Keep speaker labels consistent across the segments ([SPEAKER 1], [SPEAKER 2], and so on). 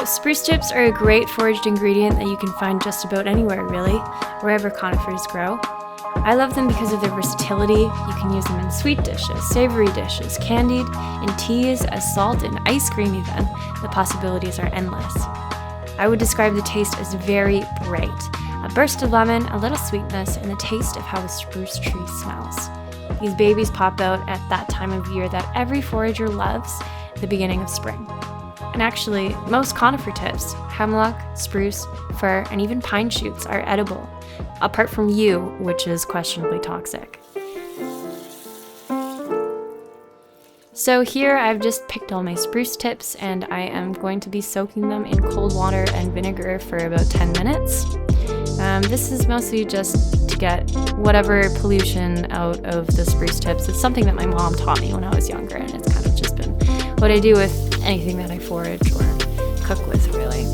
[SPEAKER 1] spruce tips are a great foraged ingredient that you can find just about anywhere, really, wherever conifers grow. I love them because of their versatility. You can use them in sweet dishes, savory dishes, candied, in teas, as salt, in ice cream even. The possibilities are endless. I would describe the taste as very bright. A burst of lemon, a little sweetness, and the taste of how a spruce tree smells. These babies pop out at that time of year that every forager loves, the beginning of spring. And actually, most conifer tips, hemlock, spruce, fir, and even pine shoots are edible, apart from yew, which is questionably toxic. So here I've just picked all my spruce tips and I am going to be soaking them in cold water and vinegar for about 10 minutes. This is mostly just to get whatever pollution out of the spruce tips. It's something that my mom taught me when I was younger, and it's kind of just been what I do with anything that I forage or cook with, really.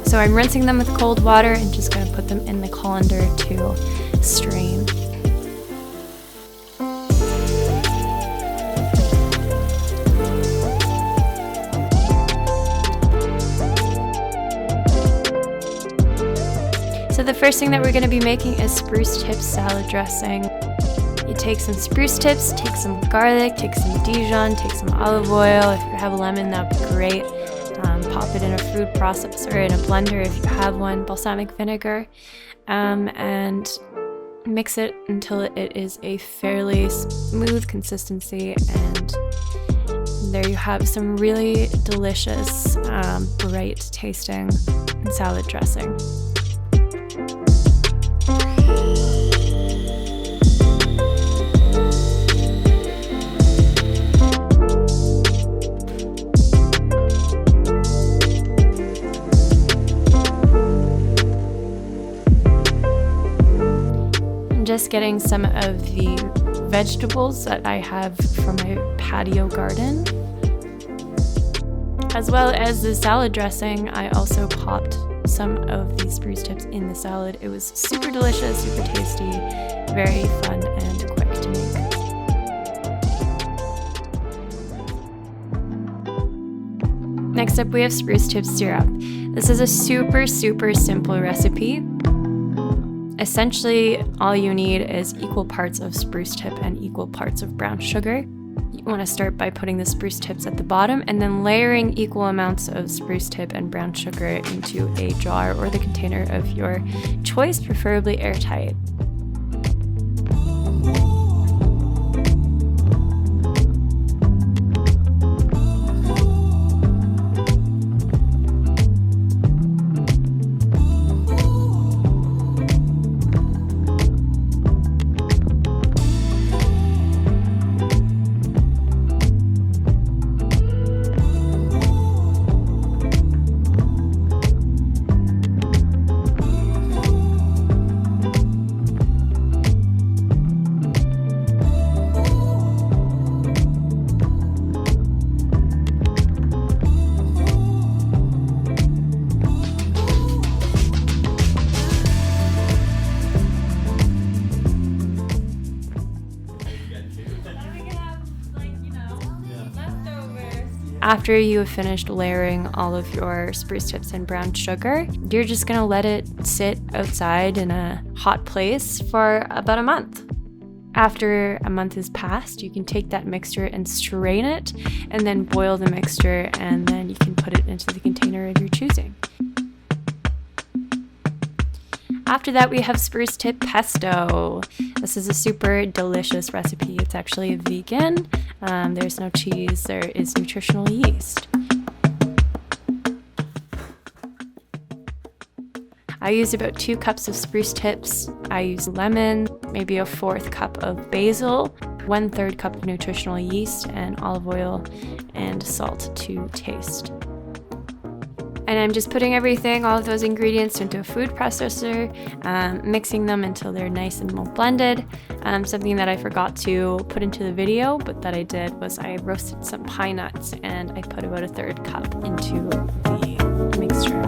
[SPEAKER 1] So I'm rinsing them with cold water and just going to put them in the colander to strain. So the first thing that we're going to be making is spruce tip salad dressing. You take some spruce tips, take some garlic, take some Dijon, take some olive oil. If you have a lemon, that would be great. Pop it in a food processor, in a blender if you have one, balsamic vinegar, and mix it until it is a fairly smooth consistency. And there you have some really delicious, bright tasting salad dressing. Just getting some of the vegetables that I have from my patio garden. As well as the salad dressing, I also popped some of these spruce tips in the salad. It was super delicious, super tasty, very fun and quick to make. Next up we have spruce tip syrup. This is a super simple recipe. Essentially, all you need is equal parts of spruce tip and equal parts of brown sugar. You want to start by putting the spruce tips at the bottom and then layering equal amounts of spruce tip and brown sugar into a jar or the container of your choice, preferably airtight. After you have finished layering all of your spruce tips and brown sugar, you're just gonna let it sit outside in a hot place for about a month. After a month has passed, you can take that mixture and strain it, and then boil the mixture, and then you can put it into the container of your choosing. After that, we have Spruce Tip Pesto. This is a super delicious recipe. It's actually vegan. There's no cheese. There is nutritional yeast. I use about 2 cups of spruce tips. I use lemon, maybe a 1/4 cup of basil, 1/3 cup of nutritional yeast, and olive oil and salt to taste. And I'm just putting everything, all of those ingredients, into a food processor, mixing them until they're nice and well blended. Something that I forgot to put into the video, but that I did, was I roasted some pine nuts and I put about a 1/3 cup into the mixture.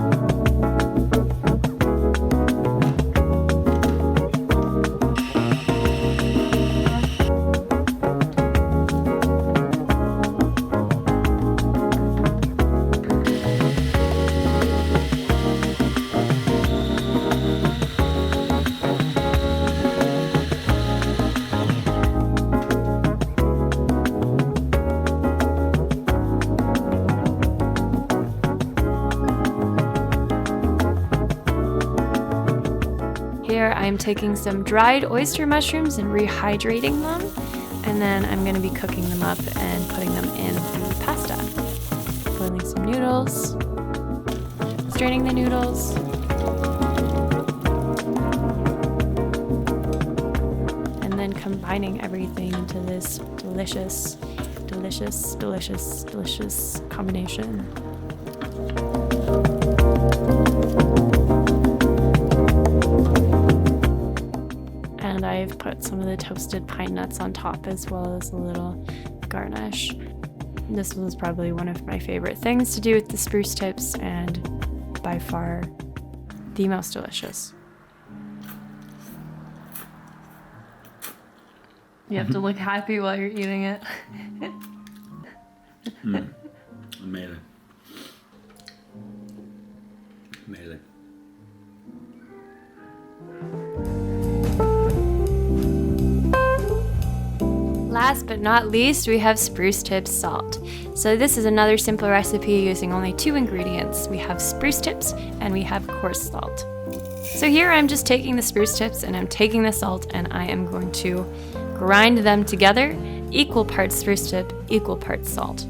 [SPEAKER 1] here I'm taking some dried oyster mushrooms and rehydrating them, and then I'm going to be cooking them up and putting them in the pasta. Boiling some noodles, straining the noodles, and then combining everything into this delicious combination. And I've put some of the toasted pine nuts on top as well as a little garnish. This was probably one of my favorite things to do with the spruce tips, and by far the most delicious. You have to look happy while you're eating it.
[SPEAKER 2] Amazing. Amazing.
[SPEAKER 1] Last but not least, we have spruce tip salt. So this is another simple recipe using only 2 ingredients. We have spruce tips and we have coarse salt. So here I'm just taking the spruce tips and I'm taking the salt, and I am going to grind them together, equal parts spruce tip, equal parts salt.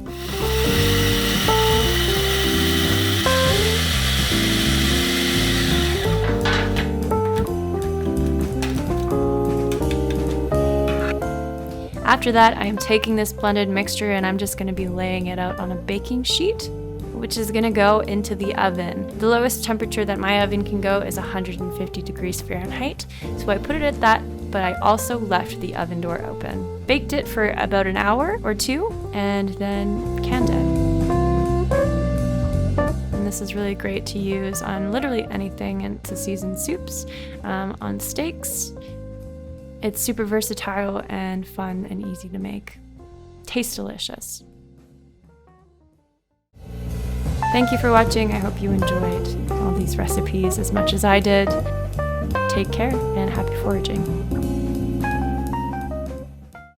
[SPEAKER 1] After that, I am taking this blended mixture and I'm just going to be laying it out on a baking sheet, which is going to go into the oven. The lowest temperature that my oven can go is 150 degrees Fahrenheit, so I put it at that, but I also left the oven door open. Baked it for about an hour or 2, and then canned it. And this is really great to use on literally anything, and to season soups, on steaks. It's super versatile and fun and easy to make. Tastes delicious. Thank you for watching. I hope you enjoyed all these recipes as much as I did. Take care and happy foraging.